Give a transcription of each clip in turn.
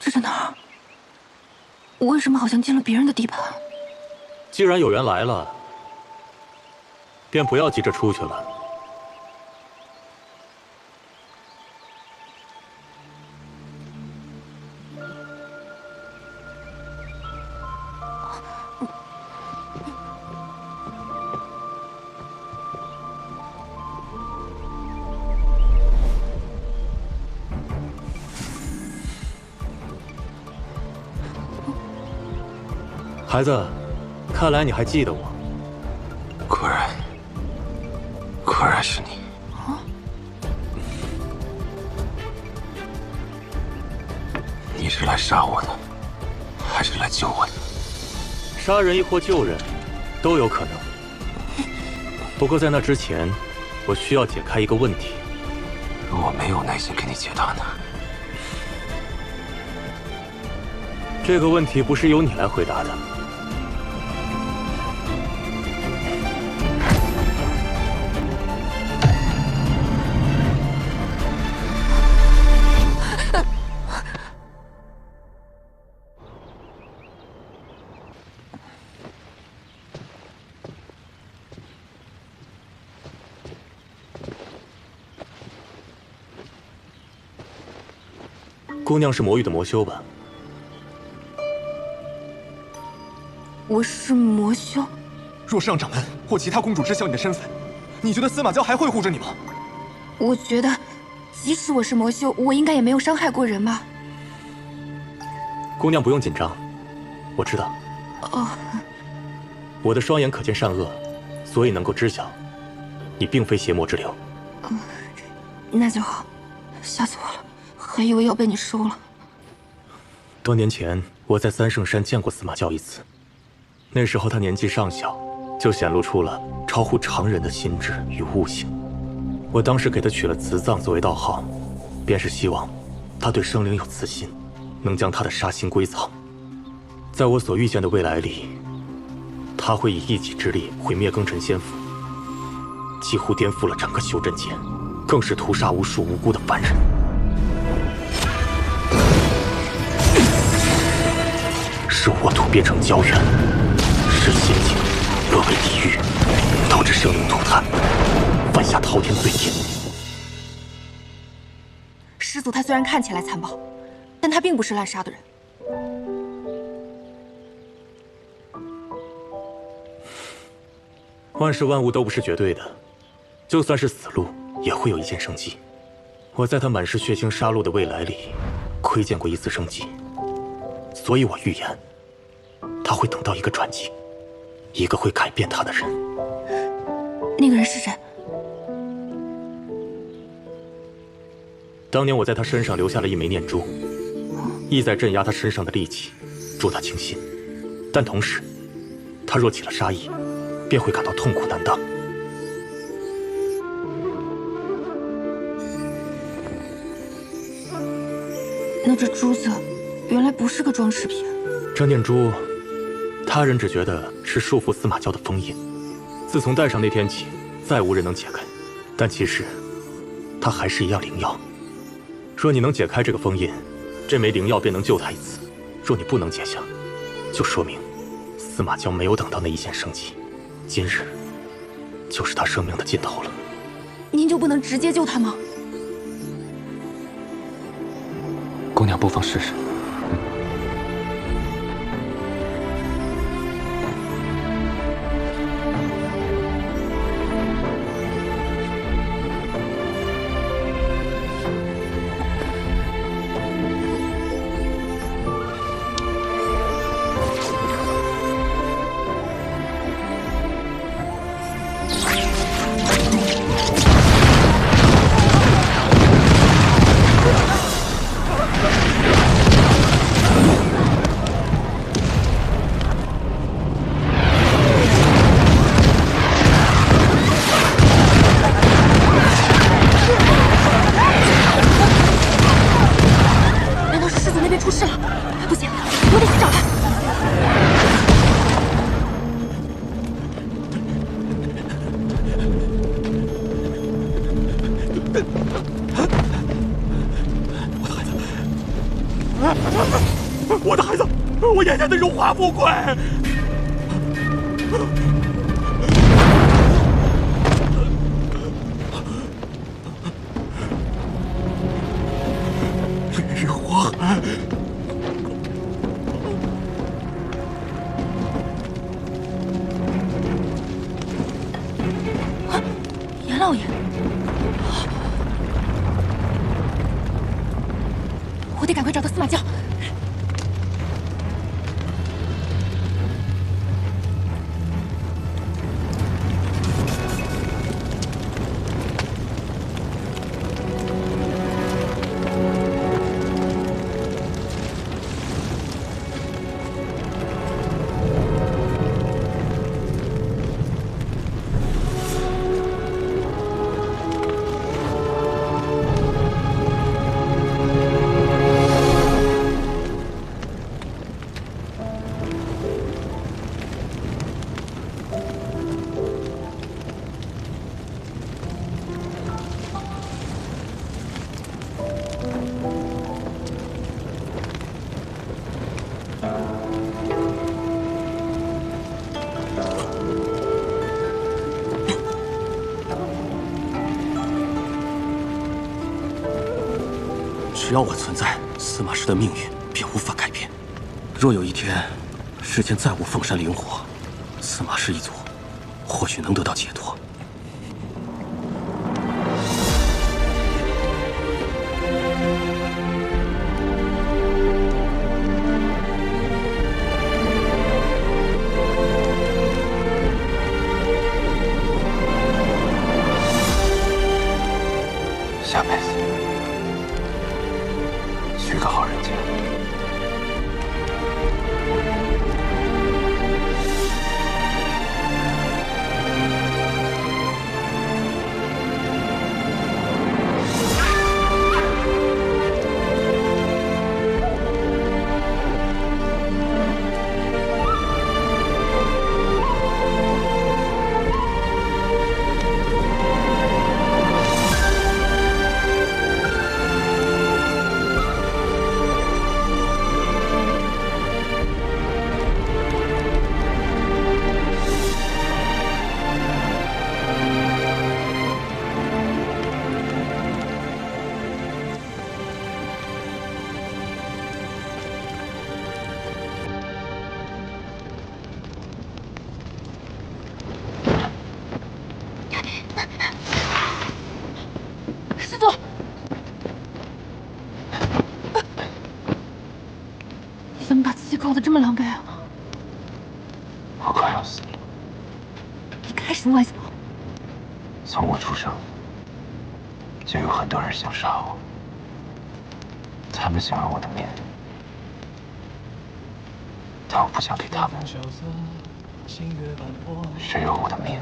这是哪儿？我为什么好像进了别人的地盘？既然有缘来了，便不要急着出去了。孩子，看来你还记得我。果然是你。你是来杀我的，还是来救我的？杀人亦或救人，都有可能。不过在那之前，我需要解开一个问题。我没有耐心给你解答呢。这个问题不是由你来回答的。姑娘是魔域的魔修吧？我是魔修。若是让掌门或其他公主知晓你的身份，你觉得司马教还会护着你吗？我觉得，即使我是魔修，我应该也没有伤害过人吧。姑娘不用紧张，我知道。哦，我的双眼可见善恶，所以能够知晓，你并非邪魔之流。那就好，吓死我了，还以为要被你收了。多年前，我在三圣山见过司马教一次，那时候他年纪尚小，就显露出了超乎常人的心智与悟性。我当时给他取了慈藏作为道号，便是希望他对生灵有慈心，能将他的杀心归藏。在我所预见的未来里，他会以一己之力毁灭庚辰仙府，几乎颠覆了整个修真界，更是屠杀无数无辜的凡人。是我土变成胶原，使仙境沦为地狱，导致生灵涂炭，犯下滔天罪孽。师祖他虽然看起来残暴，但他并不是滥杀的人。万事万物都不是绝对的，就算是死路，也会有一线生机。我在他满是血腥杀戮的未来里，窥见过一丝生机，所以我预言，他会等到一个转机，一个会改变他的人。那个人是谁？当年我在他身上留下了一枚念珠，意在镇压他身上的戾气，助他清心。但同时，他若起了杀意，便会感到痛苦难当。那这珠子原来不是个装饰品。这念珠，他人只觉得是束缚司马教的封印，自从戴上那天起，再无人能解开。但其实，它还是一样灵药。若你能解开这个封印，这枚灵药便能救他一次；若你不能解下，就说明司马教没有等到那一线生机，今日就是他生命的尽头了。您就不能直接救他吗？姑娘不妨试试。我的孩子，我眼前的荣华富贵。烈日火海。严老爷，我得赶快找到司马教。只要我存在，司马氏的命运便无法改变。若有一天，世间再无凤山灵火，司马氏一族或许能得到解脱。下辈子娶个好人家。司祖，你怎么把自己搞得这么狼狈啊？我快要死了。你开什么玩笑？从我出生，就有很多人想杀我，他们想要我的命，但我不想给他们。谁有我的命，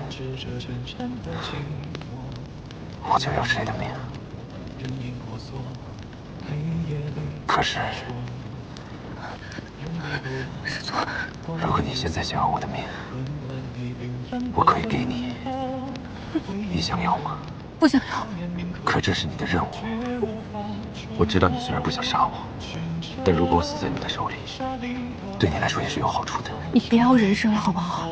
我就要谁的命。可是，如果你现在想要我的命，我可以给你。你想要吗？不想要。可这是你的任务。我知道你虽然不想杀我，但如果我死在你的手里，对你来说也是有好处的。你别要人生了好不好？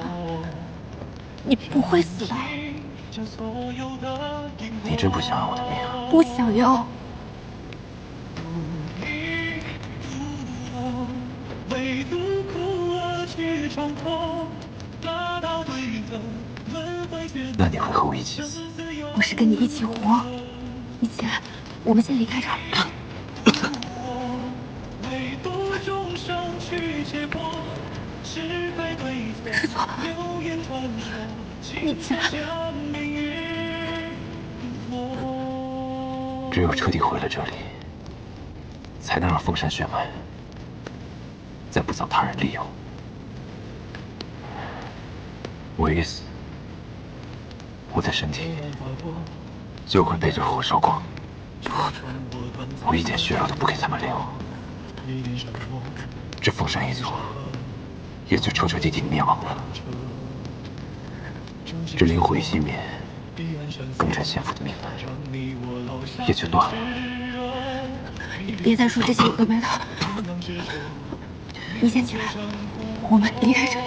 你不会死的。你真不想要我的命啊？不想要。那你会和我一起死？我是跟你一起活。以前，我们先离开这儿。师祖，你竟然……只有彻底毁了这里，才能让凤山血脉再不遭他人利用。我一死，我的身体就会被这火烧光。我一点血肉都不给他们留，这凤山一族也就彻彻底底灭亡了。这灵火一熄灭，风尘仙府的命脉也就断了。别再说这些有的没的。你先起来，我们离开这里。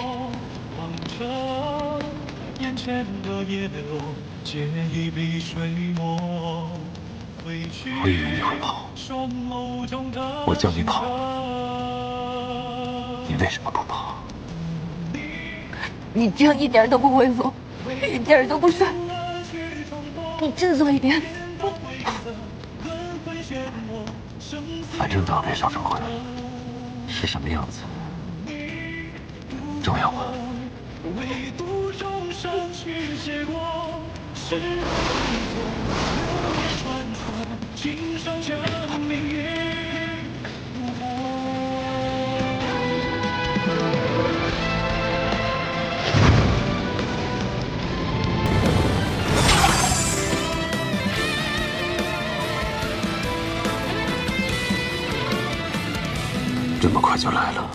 我以为你会跑，我叫你跑，你为什么不跑？你这样一点都不猥琐，一点都不帅。你振作一点。反正都要被烧成灰了，是什么样子重要吗？这么快就来了？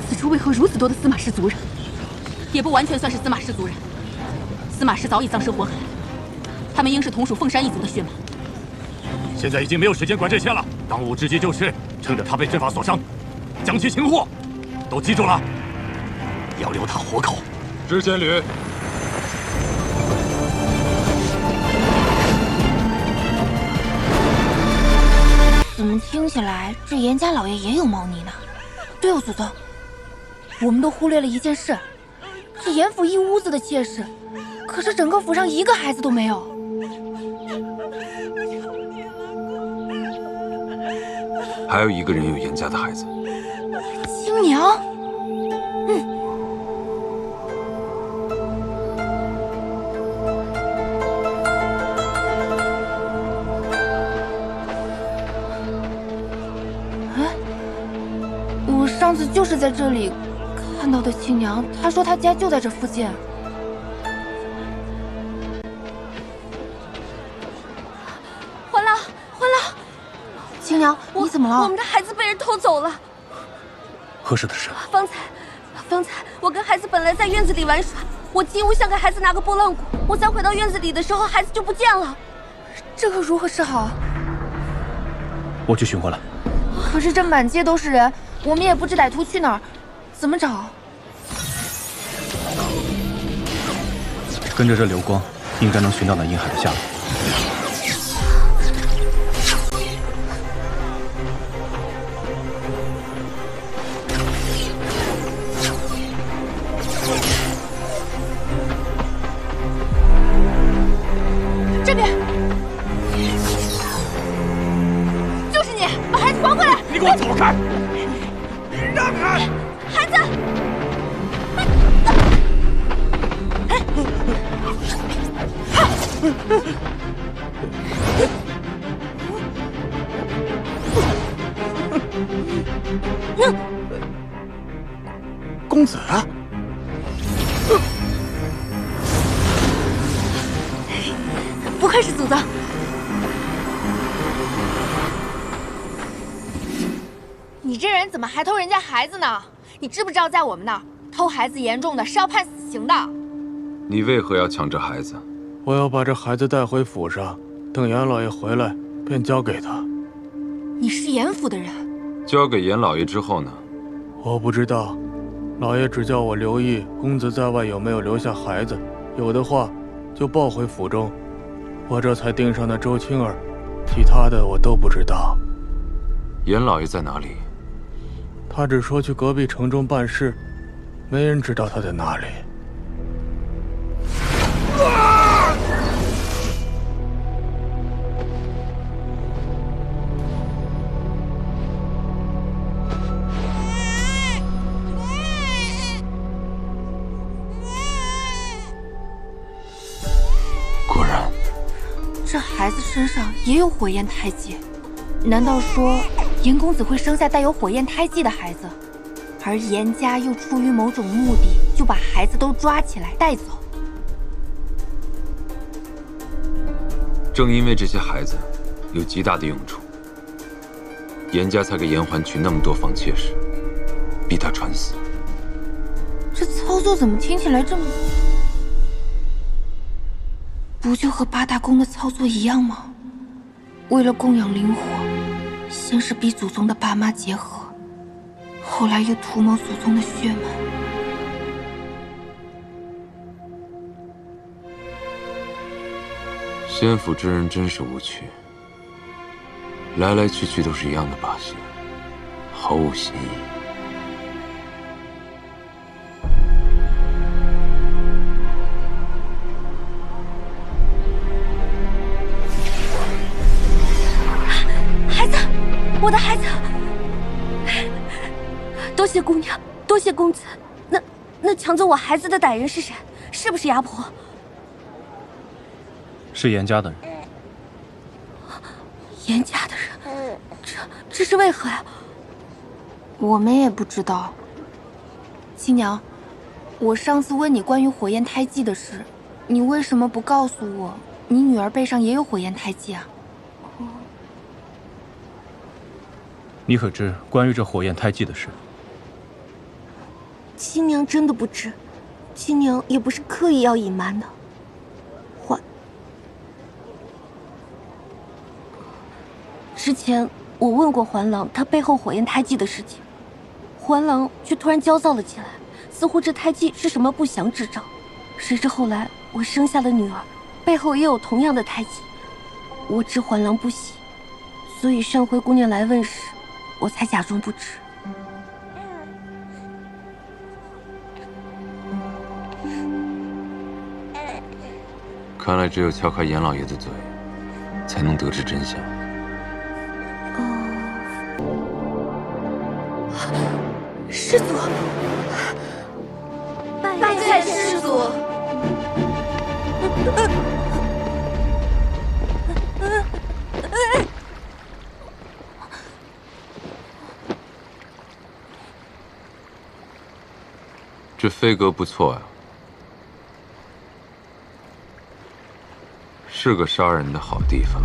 此处为何如此多的司马氏族人？也不完全算是司马氏族人。司马氏早已葬身火海，他们应是同属凤山一族的血脉。现在已经没有时间管这些了，当务之急就是趁着他被阵法所伤，将其擒获。都记住了，要留他活口。知仙侣。怎么听起来这严家老爷也有猫腻呢？对哦，祖宗，我们都忽略了一件事，这严府一屋子的妾室，可是整个府上一个孩子都没有。还有一个人有严家的孩子，青娘。上次就是在这里看到的青娘，她说她家就在这附近。欢乐，欢乐，青娘，你怎么了？我们的孩子被人偷走了。何时的事？方才我跟孩子本来在院子里玩耍，我进屋想给孩子拿个拨浪鼓，我才回到院子里的时候，孩子就不见了。这可如何是好？我去寻回来。可是这满街都是人，我们也不知歹徒去哪儿，怎么找？跟着这流光，应该能寻到那阴海的下落。这边，就是你，把孩子还回来！你给我走开！让开！孩子！公子啊！不愧是祖宗。你这人怎么还偷人家孩子呢？你知不知道，在我们那儿偷孩子严重的是要判死刑的。你为何要抢这孩子？我要把这孩子带回府上，等严老爷回来便交给他。你是严府的人？交给严老爷之后呢？我不知道，老爷只叫我留意公子在外有没有留下孩子，有的话就抱回府中。我这才盯上那周青儿，其他的我都不知道。严老爷在哪里？他只说去隔壁城中办事，没人知道他在哪里。果然，这孩子身上也有火焰胎记，难道说严公子会生下带有火焰胎记的孩子，而严家又出于某种目的，就把孩子都抓起来带走？正因为这些孩子有极大的用处，严家才给严环娶那么多房妾室，逼他传死。这操作怎么听起来这么……不就和八大宫的操作一样吗？为了供养灵火，先是逼祖宗的爸妈结合，后来又图谋祖宗的血脉。先府之人真是无趣，来来去去都是一样的把戏，毫无新意。孩子，我的孩子，多谢姑娘，多谢公子。那抢走我孩子的歹人是谁？是不是牙婆？是严家的人。严家的人，这是为何呀？我们也不知道。亲娘，我上次问你关于火焰胎记的事，你为什么不告诉我，你女儿背上也有火焰胎记啊？你可知关于这火焰胎记的事？亲娘真的不知，亲娘也不是刻意要隐瞒的。之前我问过环郎他背后火焰胎记的事情，环郎却突然焦躁了起来，似乎这胎记是什么不祥之兆。谁知后来我生下的女儿背后也有同样的胎记，我知环郎不喜，所以上回姑娘来问时，我才假装不知。看来只有敲开严老爷的嘴，才能得知真相。师祖，拜见师祖。这飞阁不错呀，是个杀人的好地方。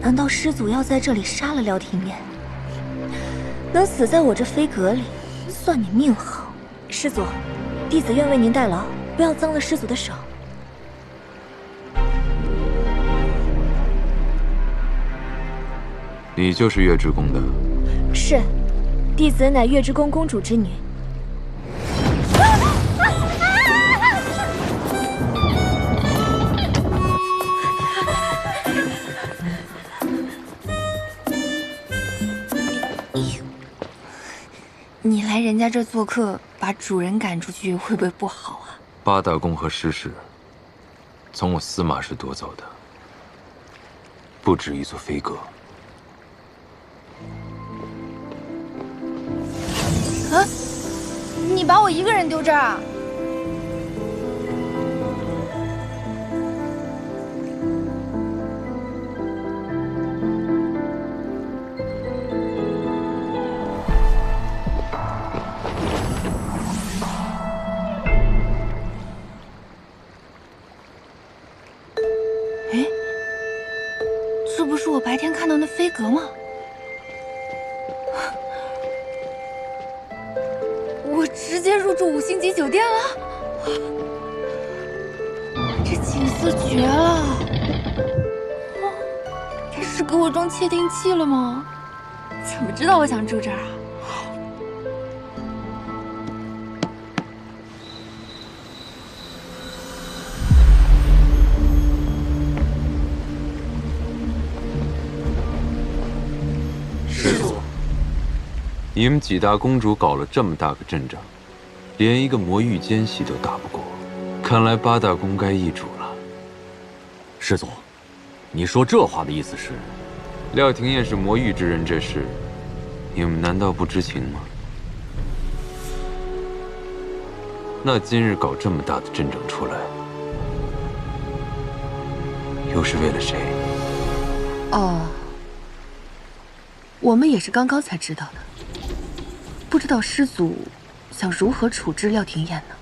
难道师祖要在这里杀了廖廷烨？能死在我这飞阁里，算你命好。师祖，弟子愿为您代劳，不要脏了师祖的手。你就是月之宫的？是，弟子乃月之宫公主之女。你来人家这做客，把主人赶出去会不会不好啊？八大宫和师室，从我司马氏夺走的，不止一座飞阁。啊！你把我一个人丢这儿啊？这不是我白天看到那飞阁吗？我直接入住5星级酒店了，这景色绝了！这是给我装窃听器了吗？怎么知道我想住这儿啊？你们几大公主搞了这么大个阵仗，连一个魔域奸细都打不过，看来八大宫该易主了。师祖，你说这话的意思是？廖廷烨是魔域之人，这事你们难道不知情吗？那今日搞这么大的阵仗出来，又是为了谁？哦，我们也是刚刚才知道的。不知道师祖想如何处置廖廷烨呢？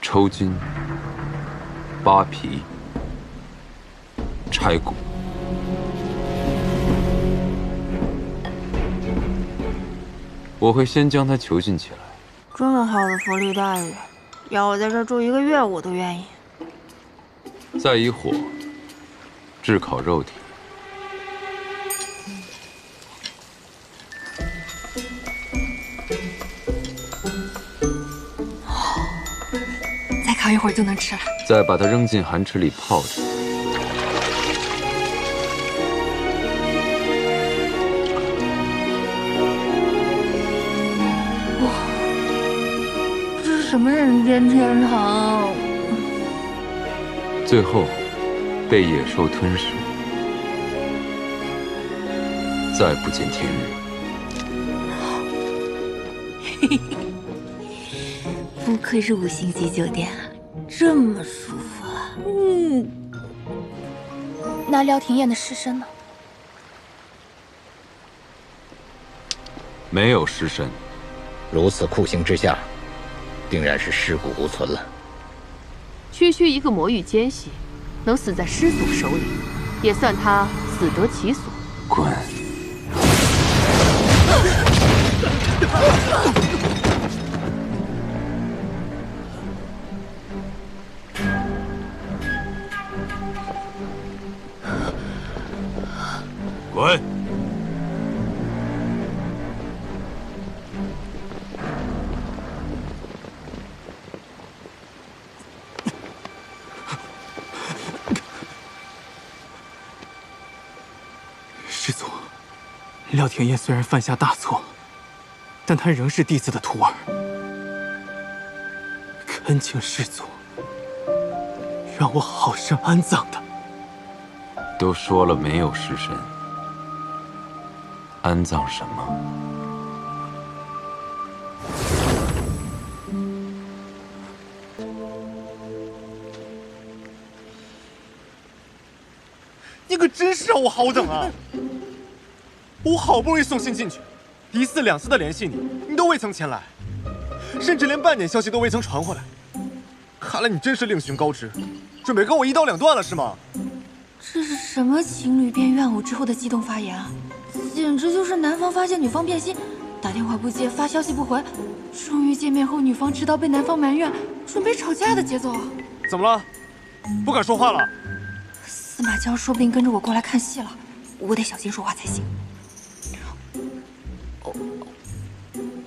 抽筋、扒皮、拆骨。我会先将他囚禁起来。这么好的福利待遇，要我在这儿住1个月，我都愿意。再以火炙烤肉体。再烤一会儿就能吃了。再把它扔进寒池里泡着。这是什么人间天堂？最后被野兽吞噬，再不见天日。不愧是5星级酒店啊，这么舒服啊！那廖廷艳的尸身呢？没有尸身。如此酷刑之下，定然是尸骨无存了。区区一个魔域奸细，能死在师祖手里，也算他死得其所。滚！滚！师祖，廖廷艳虽然犯下大错，但他仍是弟子的徒儿。恳请师祖让我好生安葬他。都说了没有尸身，安葬什么？你可真是让我好等啊！我好不容易送信进去，1次2次的联系你，你都未曾前来，甚至连半点消息都未曾传回来。看来你真是另寻高枝，准备跟我1刀2断了是吗？这是什么情侣变怨偶之后的激动发言啊！简直就是男方发现女方变心，打电话不接，发消息不回，终于见面后女方知道被男方埋怨，准备吵架的节奏啊！怎么了？不敢说话了？司马娇说不定跟着我过来看戏了，我得小心说话才行。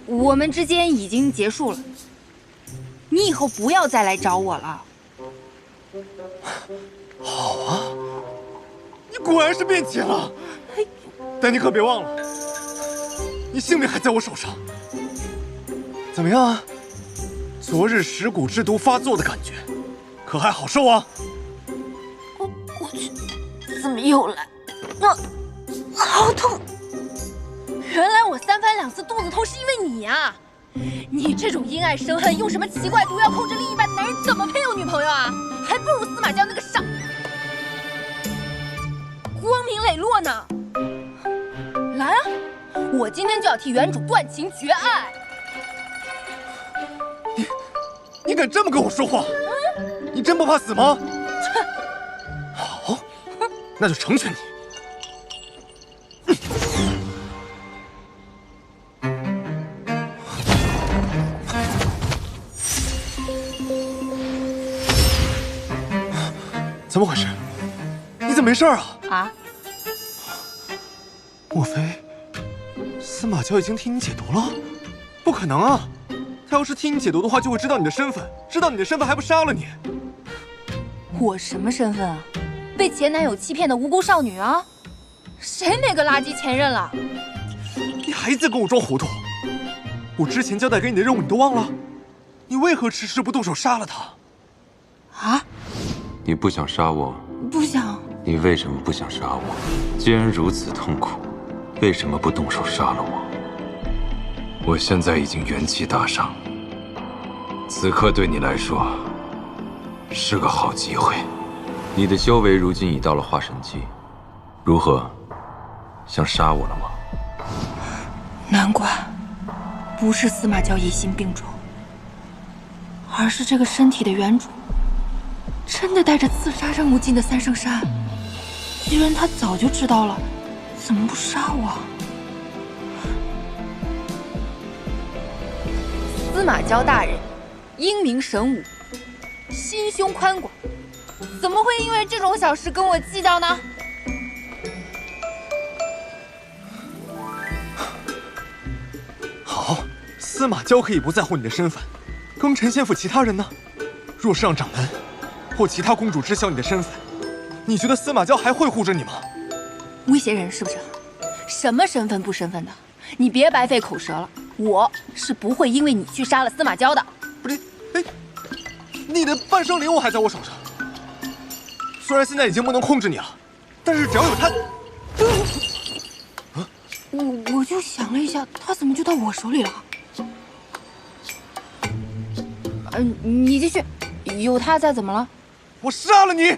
我们之间已经结束了，你以后不要再来找我了。好啊，你果然是变节了，但你可别忘了，你性命还在我手上。怎么样啊？昨日蚀骨之毒发作的感觉，可还好受啊？我去，怎么又来？好痛！原来我3番2次肚子痛是因为你啊！你这种因爱生恨，用什么奇怪毒药控制另一半的男人，怎么配有女朋友啊？还不如司马娇那个傻，光明磊落呢！来啊，我今天就要替原主断情绝爱！你敢这么跟我说话？你真不怕死吗？好，那就成全你。怎么回事？你怎么没事啊？啊？莫非司马娇已经替你解毒了？不可能啊！他要是替你解毒的话，就会知道你的身份，知道你的身份还不杀了你？我什么身份啊？被前男友欺骗的无辜少女啊！谁没个垃圾前任了？你还在跟我装糊涂？我之前交代给你的任务你都忘了？你为何迟迟不动手杀了他？啊？你不想杀我？不想。你为什么不想杀我？既然如此痛苦，为什么不动手杀了我？我现在已经元气大伤，此刻对你来说是个好机会。你的修为如今已到了化神期，如何？想杀我了吗？难怪，不是司马娇疑心病重，而是这个身体的原主真的带着刺杀任务进的三圣山。既然他早就知道了，怎么不杀我？司马娇大人，英明神武，心胸宽广，怎么会因为这种小事跟我计较呢？好，司马娇可以不在乎你的身份，更陈先府其他人呢？若是让掌门或其他公主知晓你的身份，你觉得司马娇还会护着你吗？威胁人是不是？什么身份不身份的？你别白费口舌了。我是不会因为你去杀了司马娇的。不是，哎，你的半生灵物还在我手上。虽然现在已经不能控制你了，但是只要有他，我就想了一下，他怎么就到我手里了？你继续，有他在怎么了？我杀了你！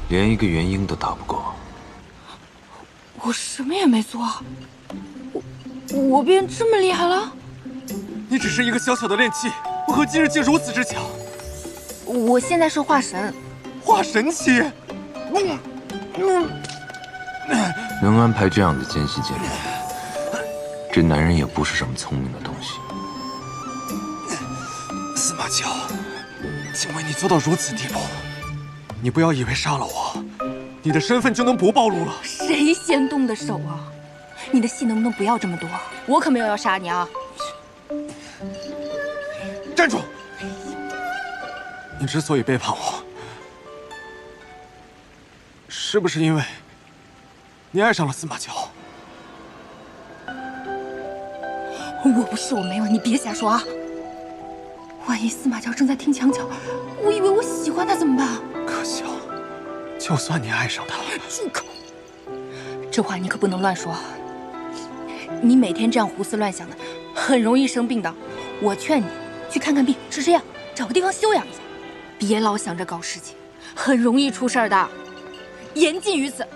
连一个元婴都打不过，我什么也没做，我变这么厉害了？你只是一个小小的炼器，为何今日竟如此之强？我现在是化神，化神期。能安排这样的奸细进来，这男人也不是什么聪明的东西。司马娇，竟为你做到如此地步，你不要以为杀了我，你的身份就能不暴露了。谁先动的手啊？你的戏能不能不要这么多？我可没有要杀你啊！站住！你之所以背叛我，是不是因为你爱上了司马娇？我不是，我没有，你别瞎说啊！万一司马娇正在听墙角，我以为我喜欢他怎么办？可笑！就算你爱上他，住口！这话你可不能乱说。你每天这样胡思乱想的，很容易生病的。我劝你去看看病，吃吃药，找个地方休养一下，别老想着搞事情，很容易出事儿的。言尽于此。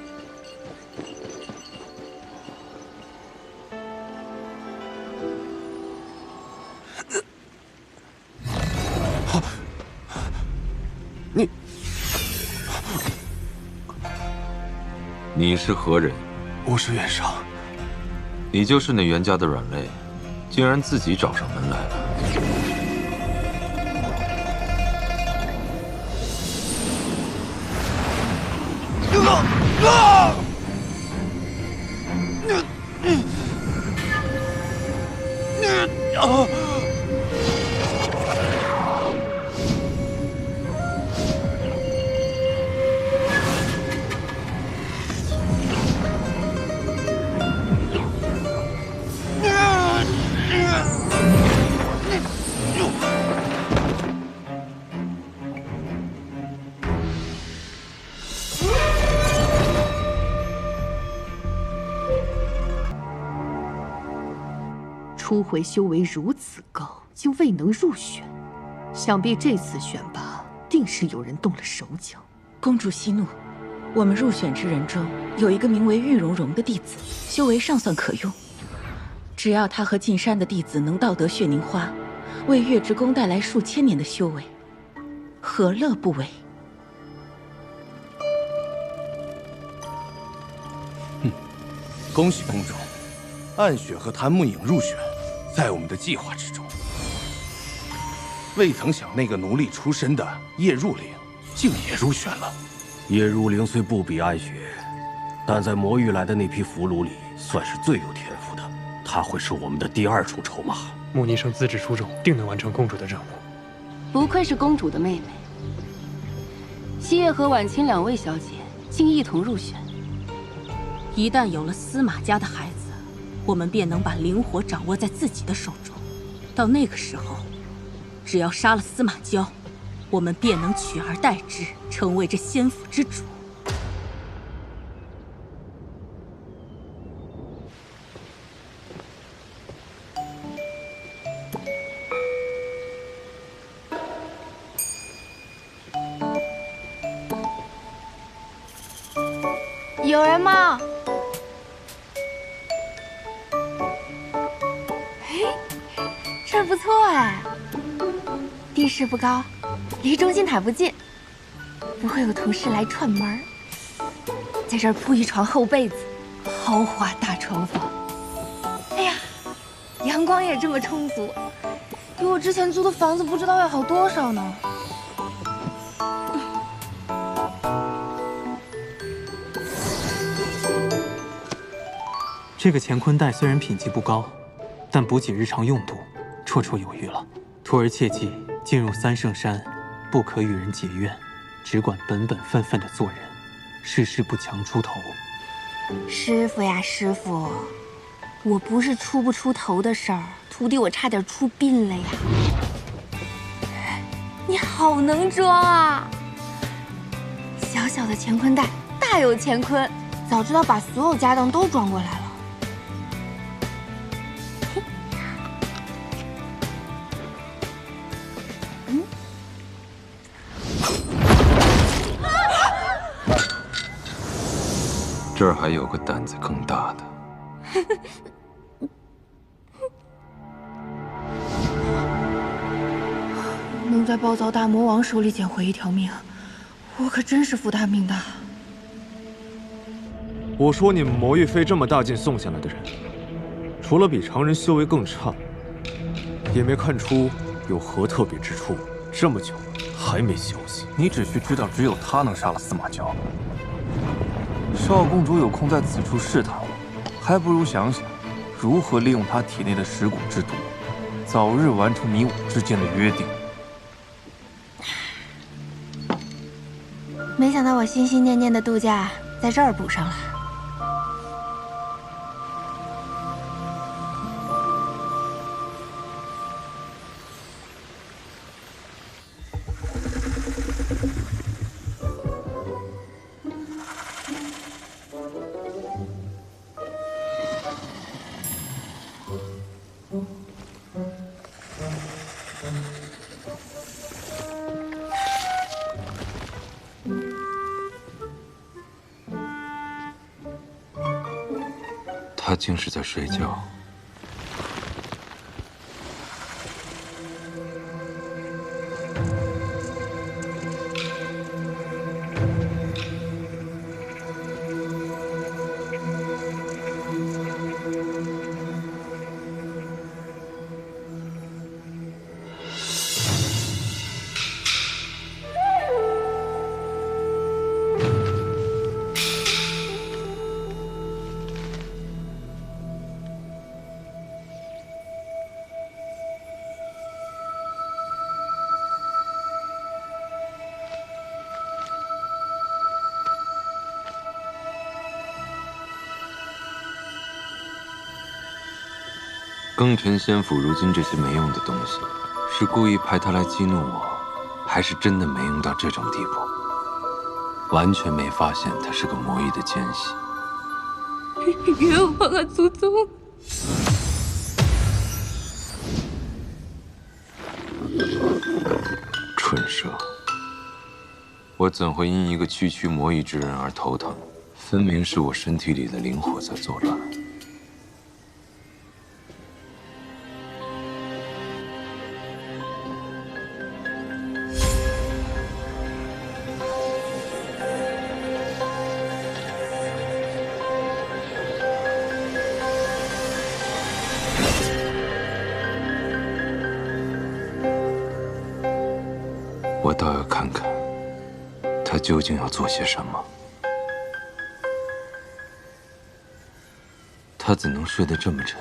你是何人？我是袁绍。你就是那袁家的软肋，竟然自己找上门来了。初回修为如此高，就未能入选，想必这次选拔定是有人动了手脚。公主息怒，我们入选之人中有一个名为玉蓉蓉的弟子，修为尚算可用。只要他和进山的弟子能盗得血凝花，为月之宫带来数千年的修为，何乐不为？恭喜公主，暗雪和谭木影入选，在我们的计划之中。未曾想那个奴隶出身的叶入灵，竟也入选了。叶入灵虽不比暗雪，但在魔域来的那批俘虏里，算是最有天赋的。他会是我们的第二重筹码。穆尼生资质出众，定能完成公主的任务。不愧是公主的妹妹。西叶和婉清两位小姐竟一同入选。一旦有了司马家的孩子，我们便能把灵火掌握在自己的手中。到那个时候，只要杀了司马娇，我们便能取而代之，成为这仙府之主。有人吗？这儿不错哎，地势不高，离中心塔不近，不会有同事来串门。在这儿铺一床厚被子，豪华大床房。哎呀，阳光也这么充足，比我之前租的房子不知道要好多少呢。这个乾坤袋虽然品级不高，但补给日常用途绰绰有余了。徒儿切记，进入三圣山，不可与人结怨，只管本本分分的做人，事事不强出头。师傅呀，师傅，我不是出不出头的事儿，徒弟我差点出殡了呀。你好能装啊！小小的乾坤袋，大有乾坤，早知道把所有家当都装过来了。这儿还有个胆子更大的。能在暴躁大魔王手里捡回一条命，我可真是福大命大。我说你们魔域费这么大劲送下来的人，除了比常人修为更差，也没看出有何特别之处。这么久了还没休息，你只需知道只有他能杀了司马交。少公主有空在此处试探我，还不如想想如何利用她体内的蚀骨之毒，早日完成你我之间的约定。没想到我心心念念的度假在这儿补上了。他竟是在睡觉。庚辰仙府如今这些没用的东西，是故意派他来激怒我，还是真的没用到这种地步？完全没发现他是个魔域的奸细。冤枉啊，祖宗！蠢蛇，我怎会因一个区区魔域之人而头疼？分明是我身体里的灵火在作乱。我倒要看看，他究竟要做些什么。他怎能睡得这么沉？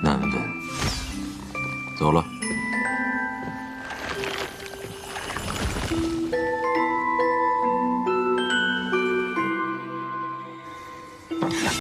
难问。走了。